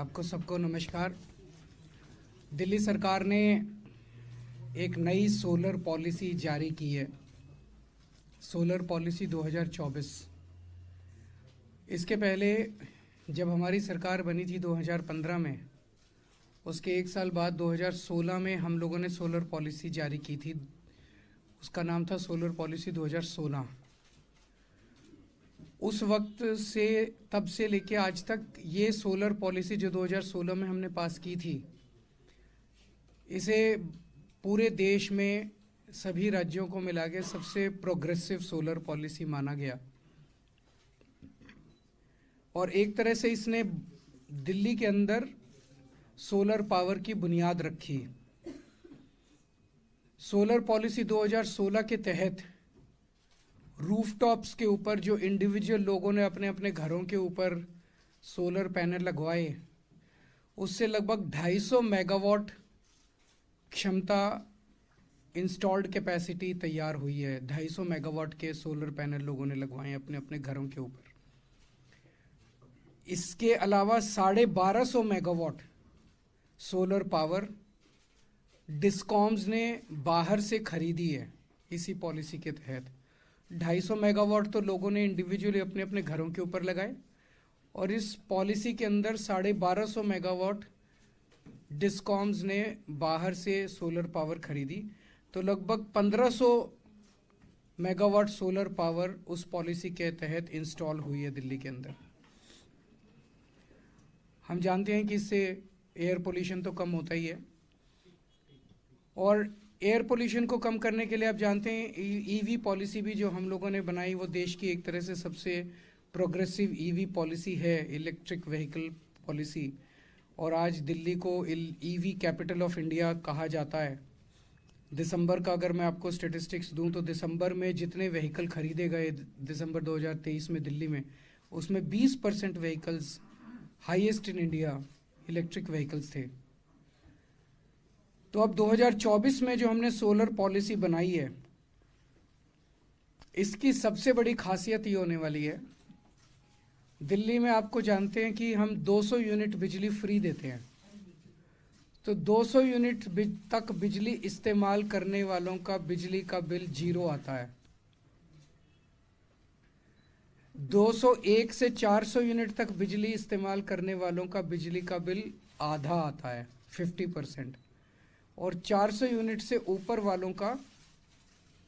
आपको सबको नमस्कार। दिल्ली सरकार ने एक नई सोलर पॉलिसी जारी की है, सोलर पॉलिसी 2024। इसके पहले जब हमारी सरकार बनी थी 2015 में, उसके एक साल बाद 2016 में हम लोगों ने सोलर पॉलिसी जारी की थी। उसका नाम था सोलर पॉलिसी 2016। उस वक्त से तब से लेके आज तक ये सोलर पॉलिसी जो 2016 में हमने पास की थी, इसे पूरे देश में सभी राज्यों को मिला के सबसे प्रोग्रेसिव सोलर पॉलिसी माना गया। और एक तरह से इसने दिल्ली के अंदर सोलर पावर की बुनियाद रखी। सोलर पॉलिसी 2016 के तहत रूफटॉप्स के ऊपर जो इंडिविजुअल लोगों ने अपने अपने घरों के ऊपर सोलर पैनल लगवाए, उससे लगभग 250 मेगावाट क्षमता इंस्टॉल्ड कैपेसिटी तैयार हुई है। 250 मेगावाट के सोलर पैनल लोगों ने लगवाए अपने अपने घरों के ऊपर। इसके अलावा 1250 मेगावाट सोलर पावर डिस्कॉम्स ने बाहर से खरीदी है इसी पॉलिसी के तहत। 250 मेगावाट तो लोगों ने इंडिविजुअली अपने अपने घरों के ऊपर लगाए, और इस पॉलिसी के अंदर 1250 मेगावाट डिस्कॉम्स ने बाहर से सोलर पावर खरीदी। तो लगभग 1500 मेगावाट सोलर पावर उस पॉलिसी के तहत इंस्टॉल हुई है दिल्ली के अंदर। हम जानते हैं कि इससे एयर पोल्यूशन तो कम होता ही है, और एयर पोल्यूशन को कम करने के लिए आप जानते हैं ईवी पॉलिसी भी जो हम लोगों ने बनाई, वो देश की एक तरह से सबसे प्रोग्रेसिव ईवी पॉलिसी है, इलेक्ट्रिक व्हीकल पॉलिसी। और आज दिल्ली को ईवी कैपिटल ऑफ इंडिया कहा जाता है। दिसंबर का अगर मैं आपको स्टेटिस्टिक्स दूं तो दिसंबर में जितने व्हीकल खरीदे गए दिसंबर 2023 में दिल्ली में, उसमें 20% vehicles highest in India electric vehicles थे। तो अब 2024 में जो हमने सोलर पॉलिसी बनाई है, इसकी सबसे बड़ी खासियत ये होने वाली है, दिल्ली में आपको जानते हैं कि हम 200 यूनिट बिजली फ्री देते हैं। तो 200 यूनिट तक बिजली इस्तेमाल करने वालों का बिजली का बिल 0 आता है। 201 से 400 यूनिट तक बिजली इस्तेमाल करने वालों का बिजली का बिल आधा आता है, 50%। और 400 यूनिट से ऊपर वालों का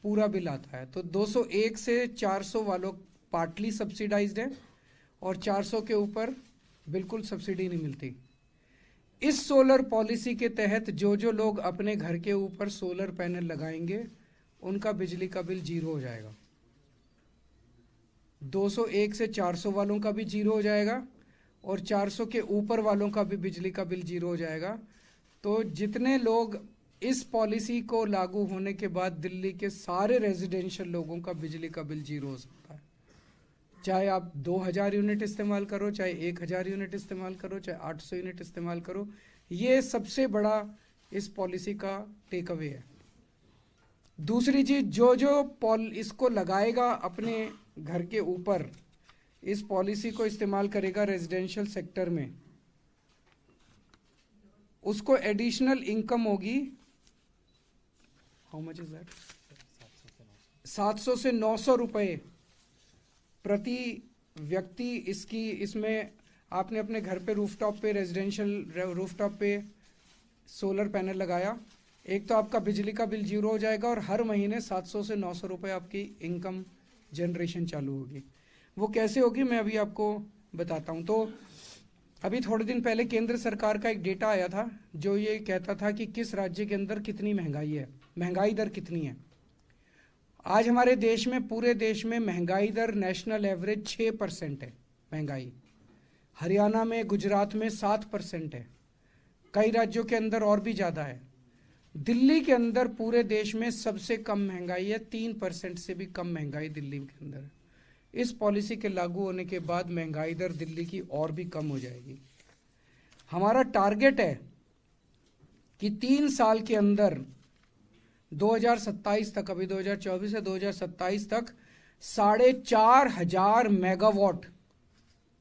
पूरा बिल आता है। तो 201 से 400 वालों पार्टली सब्सिडाइज्ड है, और 400 के ऊपर बिल्कुल सब्सिडी नहीं मिलती। इस सोलर पॉलिसी के तहत जो जो लोग अपने घर के ऊपर सोलर पैनल लगाएंगे, उनका बिजली का बिल 0 हो जाएगा। 201 से 400 वालों का भी 0 हो जाएगा, और 400 के ऊपर वालों का भी बिजली का बिल 0 हो जाएगा। तो जितने लोग इस पॉलिसी को लागू होने के बाद दिल्ली के सारे रेजिडेंशियल लोगों का बिजली का बिल 0 हो सकता है। चाहे आप 2000 यूनिट इस्तेमाल करो, चाहे 1000 यूनिट इस्तेमाल करो, चाहे 800 यूनिट इस्तेमाल करो, ये सबसे बड़ा इस पॉलिसी का टेक अवे है। दूसरी चीज, जो जो इसको लगाएगा अपने घर के ऊपर, इस पॉलिसी को इस्तेमाल करेगा रेजिडेंशियल सेक्टर में, उसको एडिशनल इनकम होगी। How much is that? 700 से 900 रुपए प्रति व्यक्ति। इसमें आपने अपने घर पे रूफटॉप पे, रेजिडेंशियल रूफटॉप पे सोलर पैनल लगाया, एक तो आपका बिजली का बिल 0 हो जाएगा, और हर महीने 700 से 900 रुपए आपकी इनकम जनरेशन चालू होगी। वो कैसे होगी मैं अभी आपको बताता हूँ। तो अभी थोड़े दिन पहले केंद्र सरकार का एक डेटा आया था जो ये कहता था कि किस राज्य के अंदर कितनी महंगाई है, महंगाई दर कितनी है। आज हमारे देश में, पूरे देश में महंगाई दर नेशनल एवरेज 6% है महंगाई। हरियाणा में, गुजरात में 7% है। कई राज्यों के अंदर और भी ज़्यादा है। दिल्ली के अंदर पूरे देश में सबसे कम महंगाई है, 3% से भी कम महंगाई दिल्ली के अंदर है। इस पॉलिसी के लागू होने के बाद महंगाई दर दिल्ली की और भी कम हो जाएगी। हमारा टारगेट है कि 3 साल के अंदर 2027 तक, अभी 2024 से 2027 तक 4500 megawatt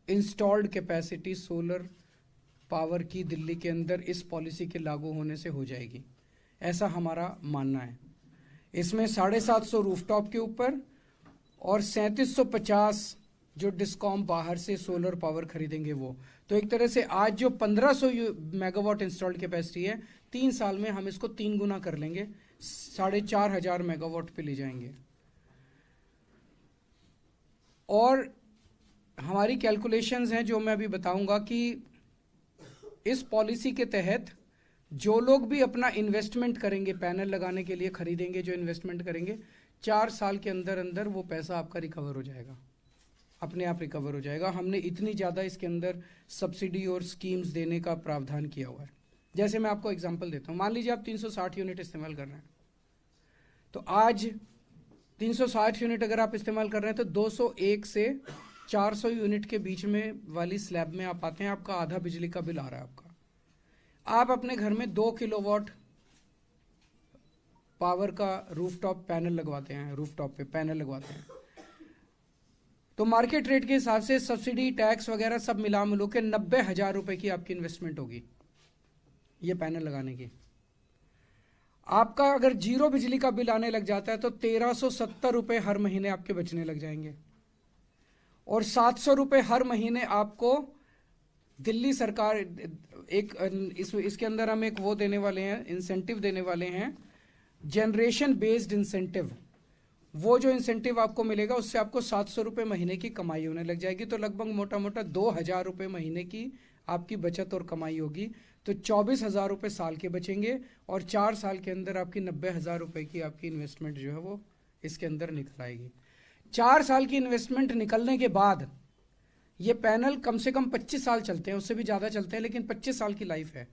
installed capacity solar power की दिल्ली के अंदर इस पॉलिसी के लागू होने से हो जाएगी, ऐसा हमारा मानना है। इसमें 750 रूफटॉप के ऊपर और 3750 जो डिस्कॉम बाहर से सोलर पावर खरीदेंगे वो। तो एक तरह से आज जो 1500 मेगावाट इंस्टॉल्ड कैपेसिटी है, 3 साल में हम इसको 3 गुना कर लेंगे, 4500 मेगावाट पे ले जाएंगे। और हमारी कैलकुलेशंस हैं जो मैं अभी बताऊंगा कि इस पॉलिसी के तहत जो लोग भी अपना इन्वेस्टमेंट करेंगे, पैनल लगाने के लिए खरीदेंगे, जो इन्वेस्टमेंट करेंगे, 4 साल के अंदर अंदर वो पैसा आपका रिकवर हो जाएगा, अपने आप रिकवर हो जाएगा। हमने इतनी ज़्यादा इसके अंदर सब्सिडी और स्कीम्स देने का प्रावधान किया हुआ है। जैसे मैं आपको एग्जांपल देता हूँ, मान लीजिए आप 360 यूनिट इस्तेमाल कर रहे हैं, तो आज 360 यूनिट अगर आप इस्तेमाल कर रहे हैं तो 201 से 400 यूनिट के बीच में वाली स्लैब में आप आते हैं, आपका आधा बिजली का बिल आ रहा है आपका। आप अपने घर में 2 किलोवाट पावर का रूफटॉप पैनल लगवाते हैं, रूफटॉप पे पैनल लगवाते हैं, तो मार्केट रेट के हिसाब से सब्सिडी, टैक्स वगैरह सब मिला मिलो के 90,000 रुपए की आपकी इन्वेस्टमेंट होगी ये पैनल लगाने की। आपका अगर 0 बिजली का बिल आने लग जाता है तो 1370 रुपए हर महीने आपके बचने लग जाएंगे, और 700 रुपए हर महीने आपको दिल्ली सरकार इसके अंदर हम एक वो देने वाले हैं, इंसेंटिव देने वाले हैं, जनरेशन बेस्ड इंसेंटिव। वो जो इंसेंटिव आपको मिलेगा उससे आपको 700 रुपए महीने की कमाई होने लग जाएगी, तो लगभग मोटा मोटा 2000 रुपए महीने की आपकी बचत और कमाई होगी। तो 24,000 रुपए साल के बचेंगे, और 4 साल के अंदर आपकी 90,000 रुपए की आपकी इन्वेस्टमेंट जो है वो इसके अंदर निकल आएगी। 4 साल की इन्वेस्टमेंट निकलने के बाद ये पैनल कम से कम 25 साल चलते हैं, उससे भी ज़्यादा चलते हैं, लेकिन 25 साल की लाइफ है,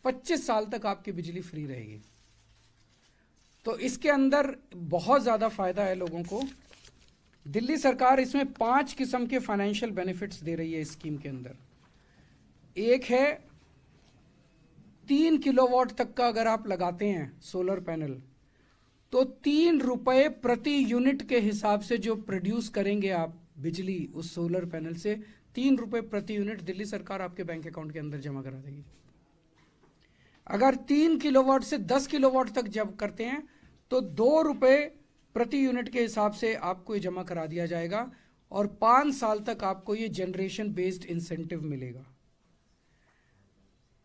25 साल तक आपकी बिजली फ्री रहेगी। तो इसके अंदर बहुत ज़्यादा फायदा है लोगों को। दिल्ली सरकार इसमें 5 किस्म के फाइनेंशियल बेनिफिट्स दे रही है इस स्कीम के अंदर। एक है 3 किलोवाट तक का अगर आप लगाते हैं सोलर पैनल, तो 3 रुपए प्रति यूनिट के हिसाब से जो प्रोड्यूस करेंगे आप बिजली उस सोलर पैनल से, 3 रुपए प्रति यूनिट दिल्ली सरकार आपके बैंक अकाउंट के अंदर जमा करा देगी। अगर 3 किलोवाट से 10 किलोवाट तक जब करते हैं तो 2 रुपए प्रति यूनिट के हिसाब से आपको ये जमा करा दिया जाएगा, और 5 साल तक आपको ये जनरेशन बेस्ड इंसेंटिव मिलेगा।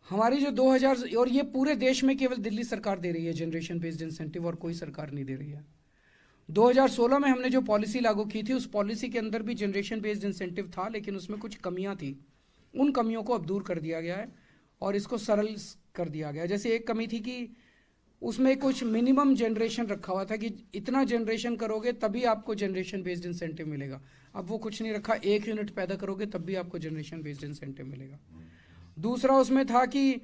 हमारी जो 2000, और ये पूरे देश में केवल दिल्ली सरकार दे रही है जनरेशन बेस्ड इंसेंटिव, और कोई सरकार नहीं दे रही है। 2016 में हमने जो पॉलिसी लागू की थी, उस पॉलिसी के अंदर भी जनरेशन बेस्ड इंसेंटिव था, लेकिन उसमें कुछ कमियां थी। उन कमियों को अब दूर कर दिया गया है और इसको सरल कर दिया गया। जैसे एक कमी थी कि उसमें कुछ मिनिमम जनरेशन रखा हुआ था कि इतना जनरेशन करोगे तभी आपको जनरेशन बेस्ड इंसेंटिव मिलेगा। अब वो कुछ नहीं रखा, 1 यूनिट पैदा करोगे तब भी आपको जनरेशन बेस्ड इंसेंटिव मिलेगा। दूसरा उसमें था कि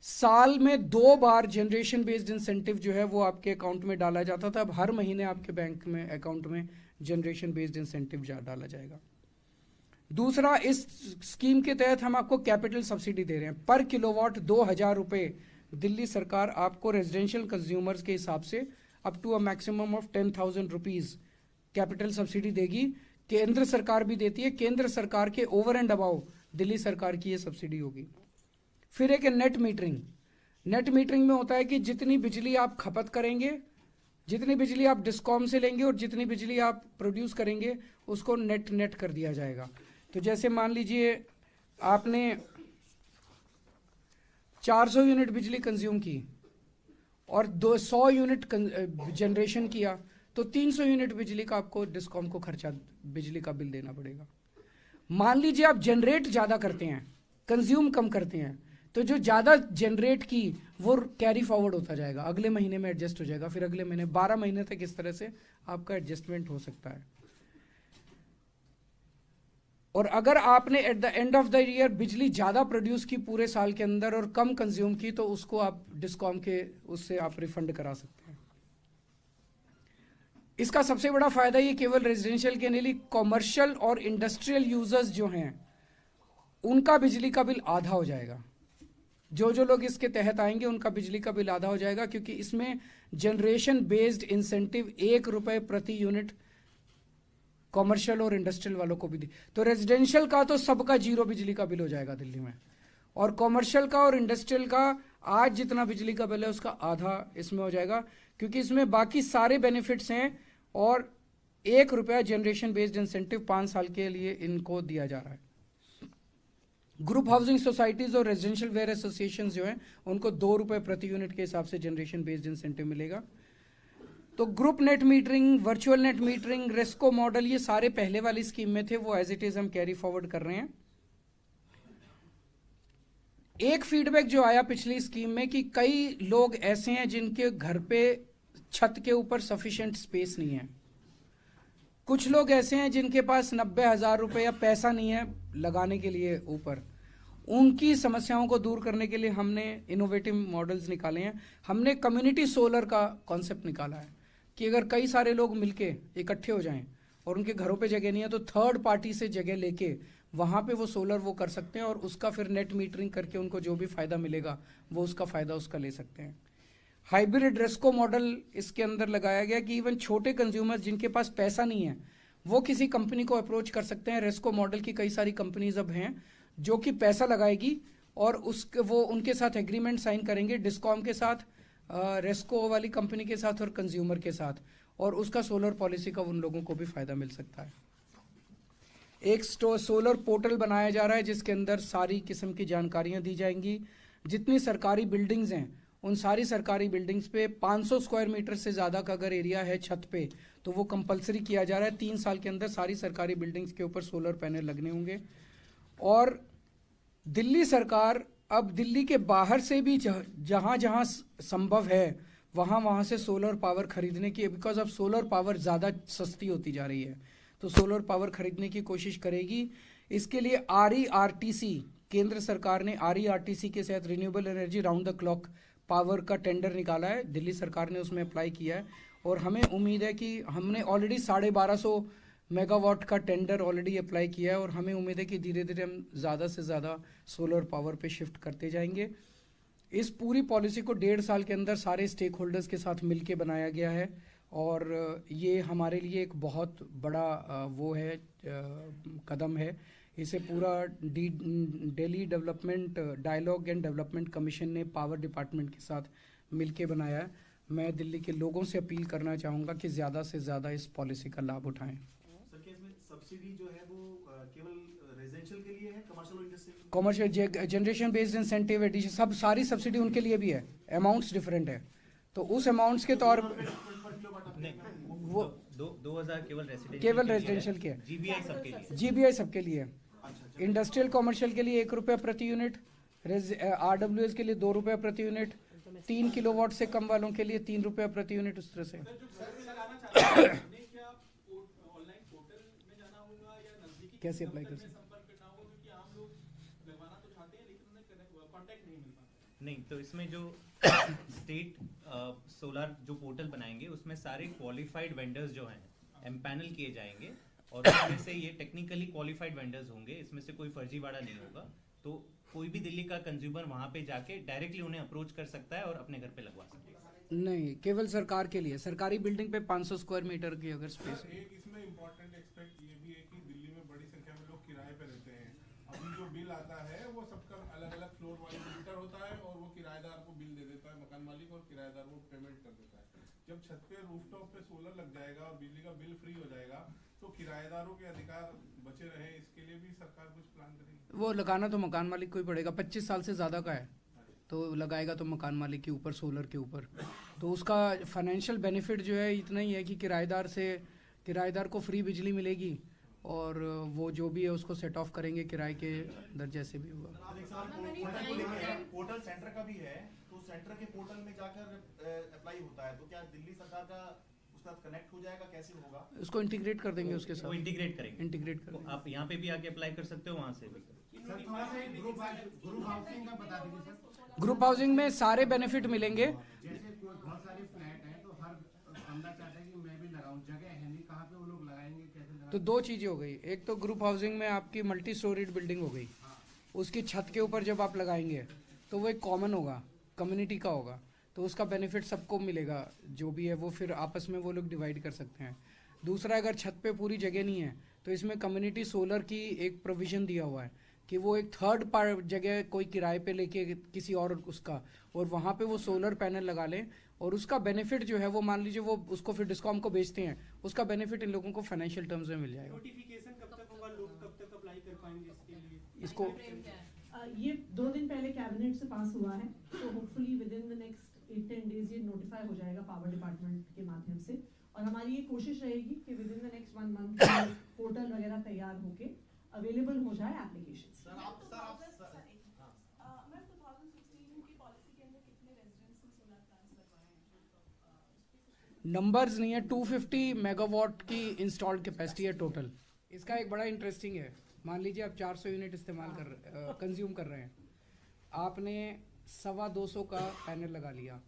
साल में 2 बार जनरेशन बेस्ड इंसेंटिव जो है वो आपके अकाउंट में डाला जाता था, अब हर महीने आपके बैंक में अकाउंट में जनरेशन बेस्ड इंसेंटिव डाला जाएगा। दूसरा, इस स्कीम के तहत हम आपको कैपिटल सब्सिडी दे रहे हैं। पर किलोवाट 2000 रुपए दिल्ली सरकार आपको रेजिडेंशियल कंज्यूमर्स के हिसाब से up to a maximum of 10,000 rupees capital subsidy देगी। केंद्र सरकार भी देती है, केंद्र सरकार के ओवर एंड अबाउ दिल्ली सरकार की ये सब्सिडी होगी। फिर एक नेट मीटरिंग। नेट मीटरिंग में होता है कि जितनी बिजली आप खपत करेंगे, जितनी बिजली आप डिस्कॉम से लेंगे और जितनी बिजली आप प्रोड्यूस करेंगे उसको नेट कर दिया जाएगा। तो जैसे मान लीजिए आपने 400 यूनिट बिजली कंज्यूम की और 200 यूनिट जनरेशन किया, तो 300 यूनिट बिजली का आपको डिस्कॉम को खर्चा बिजली का बिल देना पड़ेगा। मान लीजिए आप जनरेट ज़्यादा करते हैं, कंज्यूम कम करते हैं, तो जो ज़्यादा जनरेट की वो कैरी फॉरवर्ड होता जाएगा, अगले महीने में एडजस्ट हो जाएगा, फिर अगले महीने 12 महीने तक इस तरह से आपका एडजस्टमेंट हो सकता है। और अगर आपने at the end of the year बिजली ज़्यादा प्रोड्यूस की पूरे साल के अंदर और कम कंज्यूम की, तो उसको आप डिस्कॉम के उससे आप रिफंड करा सकते हैं। इसका सबसे बड़ा फायदा ये केवल रेजिडेंशियल के नहीं, कॉमर्शियल और इंडस्ट्रियल यूजर्स जो हैं उनका बिजली का बिल आधा हो जाएगा। जो लोग इसके तहत आएंगे उनका बिजली का बिल आधा हो जाएगा, क्योंकि इसमें जनरेशन बेस्ड इंसेंटिव 1 रुपए प्रति यूनिट कॉमर्शियल और इंडस्ट्रियल वालों को भी दी। तो रेजिडेंशियल का तो सबका 0 बिजली का बिल हो जाएगा दिल्ली में, और कॉमर्शियल का और इंडस्ट्रियल का आज जितना बिजली का बिल है उसका आधा इसमें हो जाएगा, क्योंकि इसमें बाकी सारे बेनिफिट्स हैं और ₹1 जनरेशन बेस्ड इंसेंटिव 5 साल के लिए इनको दिया जा रहा है। ग्रुप हाउसिंग सोसाइटीज और रेजिडेंशियल वेयर एसोसिएशन जो हैं उनको ₹2 प्रति यूनिट के हिसाब से जनरेशन बेस्ड इंसेंटिव मिलेगा। तो group net metering, virtual net metering, RESCO model, ये सारे पहले वाली स्कीम में थे, वो एज इट इज हम कैरी फॉरवर्ड कर रहे हैं। एक फीडबैक जो आया पिछली स्कीम में कि कई लोग ऐसे हैं जिनके घर पे छत के ऊपर सफिशिएंट स्पेस नहीं है, कुछ लोग ऐसे हैं जिनके पास 90,000 रुपए या पैसा नहीं है लगाने के लिए ऊपर। उनकी समस्याओं को दूर करने के लिए हमने इनोवेटिव मॉडल्स निकाले हैं। हमने कम्युनिटी सोलर का कॉन्सेप्ट निकाला है कि अगर कई सारे लोग मिलके इकट्ठे हो जाएं और उनके घरों पे जगह नहीं है तो थर्ड पार्टी से जगह लेके वहां पे वो सोलर वो कर सकते हैं और उसका फिर नेट मीटरिंग करके उनको जो भी फायदा मिलेगा वो उसका फायदा उसका ले सकते हैं। हाइब्रिड रेस्को मॉडल इसके अंदर लगाया गया कि इवन छोटे कंज्यूमर्स जिनके पास पैसा नहीं है वो किसी कंपनी को अप्रोच कर सकते हैं। रेस्को मॉडल की कई सारी कंपनीज अब हैं जो कि पैसा लगाएगी और वो उनके साथ एग्रीमेंट साइन करेंगे, डिस्कॉम के साथ, रेस्को वाली कंपनी के साथ और कंज्यूमर के साथ, और उसका सोलर पॉलिसी का उन लोगों को भी फायदा मिल सकता है। एक सोलर पोर्टल बनाया जा रहा है जिसके अंदर सारी किस्म की जानकारियां दी जाएंगी। जितनी सरकारी बिल्डिंग्स हैं उन सारी सरकारी बिल्डिंग्स पे 500 स्क्वायर मीटर से ज़्यादा का अगर एरिया है छत पे तो वो कंपलसरी किया जा रहा है। 3 साल के अंदर सारी सरकारी बिल्डिंग्स के ऊपर सोलर पैनल लगने होंगे। और दिल्ली सरकार अब दिल्ली के बाहर से भी जहाँ जहाँ संभव है वहाँ से सोलर पावर खरीदने की, बिकॉज अब सोलर पावर ज़्यादा सस्ती होती जा रही है तो सोलर पावर खरीदने की कोशिश करेगी। इसके लिए RERTC, केंद्र सरकार ने RERTC के तहत renewable energy round the clock power का टेंडर निकाला है। दिल्ली सरकार ने उसमें अप्लाई किया है और हमें उम्मीद है कि हमने ऑलरेडी 1250 मेगावाट का टेंडर ऑलरेडी अप्लाई किया है और हमें उम्मीद है कि धीरे धीरे हम ज़्यादा से ज़्यादा सोलर पावर पे शिफ्ट करते जाएंगे। इस पूरी पॉलिसी को 1.5 साल के अंदर सारे स्टेक होल्डर्स के साथ मिलके बनाया गया है और ये हमारे लिए एक बहुत बड़ा वो है कदम है। इसे पूरा Delhi development dialogue and development commission ने पावर डिपार्टमेंट के साथ मिलके बनाया है। मैं दिल्ली के लोगों से अपील करना चाहूँगा कि ज़्यादा से ज़्यादा इस पॉलिसी का लाभ उठाएं। सर क्या इसमें सब्सिडी जो है वो केवल रेजिडेंशियल के लिए है, कमर्शियल और industrial? Commercial, generation based incentive, addition, सब सारी सब्सिडी उनके लिए भी है। अमाउंट्स डिफरेंट है तो उस अमाउंट्स के तौर पर वो 2000 केवल रेजिडेंशियल के है। GBI सबके लिए है। इंडस्ट्रियल कॉमर्शियल के लिए ₹1 प्रति यूनिट, RWS के लिए ₹2 प्रति यूनिट, 3 किलोवाट से कम वालों के लिए ₹3 प्रति यूनिट, उस तरह से। कैसे अप्लाई कर सकते? नहीं, तो इसमें जो स्टेट सोलर जो पोर्टल बनाएंगे उसमें सारे क्वालिफाइड वेंडर्स जो हैं एम्पैनल किए जाएंगे और इसमें से ये टेक्निकली क्वालिफाइड वेंडर्स होंगे, इसमें से कोई फर्जीवाड़ा नहीं होगा। तो कोई भी दिल्ली का कंज्यूमर वहां पे जाके डायरेक्टली उन्हें अप्रोच कर सकता है और अपने घर पे लगवा सकता है। नहीं, केवल सरकार के लिए, सरकारी बिल्डिंग पे 500 स्क्वायर मीटर की अगर स्पेस है। एक इसमें इम्पोर्टेंट एस्पेक्ट ये भी है कि दिल्ली में बड़ी संख्या में लोग किराए पे रहते हैं। अभी जो बिल आता है वो सबका अलग अलग फ्लोर वाइज मीटर होता है और वो किराएदार को बिल दे देता है मकान मालिक और किराएदार वो पेमेंट कर देता है। जब छत पे रूफटॉप पे सोलर लग जाएगा और बिजली का बिल फ्री हो जाएगा तो किराएदारों के अधिकार बचे रहे, इसके लिए भी सरकार कुछ प्लान करेगी? वो लगाना तो मकान मालिक को ही पड़ेगा, 25 साल से ज़्यादा का है तो लगाएगा तो मकान मालिक के ऊपर, सोलर के ऊपर। तो उसका फाइनेंशियल बेनिफिट जो है इतना ही है कि किराएदार को फ्री बिजली मिलेगी और वो जो भी है उसको सेट ऑफ करेंगे किराए के अंदर जैसे भी होगा। पोर्टल सेंटर का भी है तो सेंटर के पोर्टल में जाकर अप्लाई होता है तो क्या दिल्ली सरकार का उसके साथ कनेक्ट हो जाएगा, कैसे होगा? उसको इंटीग्रेट कर देंगे उसके साथ। वो इंटीग्रेट करेंगे। इंटीग्रेट कर तो आप यहाँ पे भी आके अप्लाई कर सकते हो, वहाँ से भी। सर थोड़ा सा ग्रुप हाउसिंग का बता दीजिए सर। ग्रुप हाउसिंग में सारे बेनिफिट मिलेंगे। जैसे बहुत सारे फ्लैट हैं तो हर बंदा चाहता है कि मैं भी लगाऊं, जगह है नहीं, कहाँ पे वो लोग लगाएंगे, कैसे लगाएंगे? तो 2 चीज़ें हो गई, एक तो ग्रुप हाउसिंग में आपकी मल्टी स्टोरीड बिल्डिंग हो गई, उसकी छत के ऊपर जब आप लगाएंगे तो वो एक कॉमन होगा, कम्युनिटी का होगा, तो उसका बेनिफिट सबको मिलेगा जो भी है वो फिर आपस में वो लोग डिवाइड कर सकते हैं। दूसरा, अगर छत पे पूरी जगह नहीं है तो इसमें कम्युनिटी सोलर की एक प्रोविज़न दिया हुआ है कि वो एक थर्ड पार्ट जगह कोई किराए पे लेके किसी और उसका, और वहाँ पे वो सोलर पैनल लगा लें, और उसका बेनिफिट जो है वो मान लीजिए वो उसको फिर डिस्कॉम को बेचते हैं, उसका बेनिफिट इन लोगों को फाइनेंशियल टर्म्स में मिल जाएगा। नोटिफिकेशन कब तक होगा, लोग कब तक अप्लाई कर पाएंगे इसके लिए? इसको ये 2 दिन पहले कैबिनेट से पास हुआ है, तो hopefully with in the next 8-10 days ये नोटिफाई हो जाएगा पावर डिपार्टमेंट के माध्यम से, और हमारी ये कोशिश रहेगी कि with in the next 1 month portal वगैरह तैयार होके अवेलेबल हो जाए एप्लीकेशन। सर आप मैम 2016 की पॉलिसी के अंदर कितने रेजिडेंट्स ने सोलर प्लांट्स लगवाए हैं? नंबर्स नहीं है, 250 मेगावाट की इंस्टॉल्ड कैपेसिटी है टोटल। इसका एक बड़ा इंटरेस्टिंग है, मान लीजिए आप 400 यूनिट इस्तेमाल कंज्यूम कर रहे हैं, आपने 225 का पैनल लगा लिया,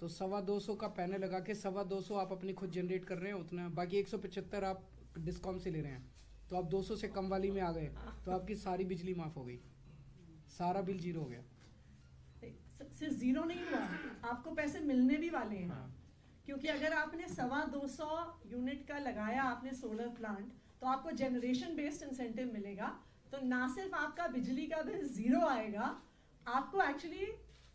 तो 225 का पैनल लगा के 225 आप अपनी खुद जनरेट कर रहे हैं उतना, बाकी 175 आप डिस्कॉम से ले रहे हैं, तो आप 200 से कम वाली में आ गए, तो आपकी सारी बिजली माफ हो गई, सारा बिल जीरो हो गया। सिर्फ जीरो नहीं हुआ, आपको पैसे मिलने भी वाले हैं। हाँ। क्योंकि अगर आपने 225 यूनिट का लगाया आपने सोलर प्लांट, तो आपको जनरेशन बेस्ड इंसेंटिव मिलेगा, तो ना सिर्फ आपका बिजली का बिल जीरो आएगा, आपको एक्चुअली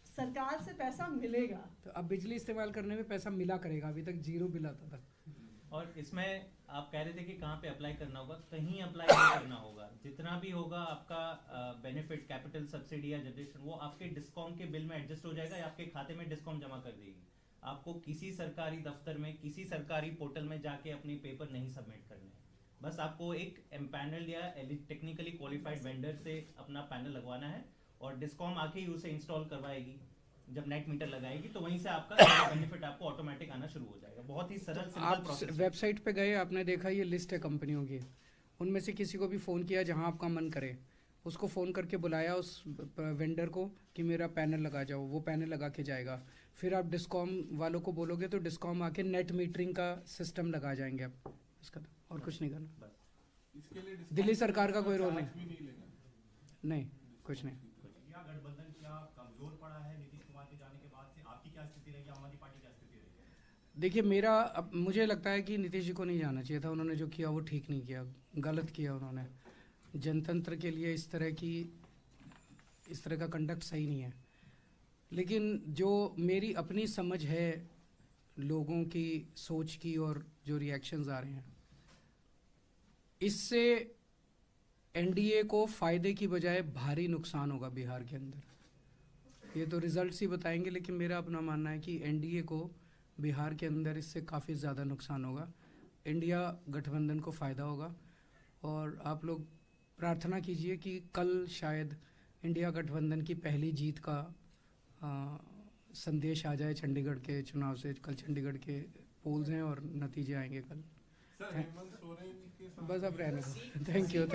सरकार से पैसा मिलेगा। तो अब बिजली इस्तेमाल करने में पैसा मिला करेगा, अभी तक जीरो बिल आता था। और इसमें आप कह रहे थे कि कहाँ पे अप्लाई करना होगा, कहीं अप्लाई नहीं करना होगा, जितना भी होगा आपका बेनिफिट, कैपिटल सब्सिडी या जनरेशन, वो आपके डिस्कॉम के बिल में एडजस्ट हो जाएगा या आपके खाते में डिस्कॉम जमा कर देगी। आपको किसी सरकारी दफ्तर में, किसी सरकारी पोर्टल में जाके अपने पेपर नहीं सबमिट करने हैं, बस आपको एक एम्पैनल या टेक्निकली क्वालिफाइड वेंडर से अपना पैनल लगवाना है, और डिस्कॉम आके ही उसे इंस्टॉल करवाएगी, जब नेट मीटर लगाएगी तो वहीं से आपका बेनिफिट आपको ऑटोमेटिक आना शुरू हो जाएगा। बहुत ही सरल सिंपल आप प्रोसेस। वेबसाइट पे गए, आपने देखा ये लिस्ट है कंपनियों की, उनमें से किसी को भी फ़ोन किया जहां आपका मन करे, उसको फ़ोन करके बुलाया उस वेंडर को कि मेरा पैनल लगा जाओ, वो पैनल लगा के जाएगा। फिर आप डिस्कॉम वालों को बोलोगे तो डिस्कॉम आके नेट मीटरिंग का सिस्टम लगा जाएंगे आप, इसका और कुछ नहीं करना। इसके लिए दिल्ली सरकार का कोई रोल चार्ज नहीं, भी नहीं लेगा। नहीं कुछ नहीं। या गठबंधन क्या कमजोर पड़ा है नीतीश कुमार के जाने के बाद से? आपकी क्या स्थिति रहेगी, आम आदमी पार्टी क्या स्थिति रहेगी? देखिए मेरा अब मुझे लगता है कि नीतीश जी को नहीं जाना चाहिए था, उन्होंने जो किया वो ठीक नहीं किया, गलत किया उन्होंने। जनतंत्र के लिए इस तरह का कंडक्ट सही नहीं है। लेकिन जो मेरी अपनी समझ है लोगों की सोच की और जो रिएक्शंस आ रहे हैं, इससे एनडीए को फायदे की बजाय भारी नुकसान होगा बिहार के अंदर। ये तो रिजल्ट्स ही बताएंगे, लेकिन मेरा अपना मानना है कि एनडीए को बिहार के अंदर इससे काफ़ी ज़्यादा नुकसान होगा, इंडिया गठबंधन को फ़ायदा होगा। और आप लोग प्रार्थना कीजिए कि कल शायद इंडिया गठबंधन की पहली जीत का संदेश आ जाए चंडीगढ़ के चुनाव से। कल चंडीगढ़ के पोल्स हैं और नतीजे आएंगे कल। सर हेमंत सोरेन के साथ बस अब रहने दो। Thank you.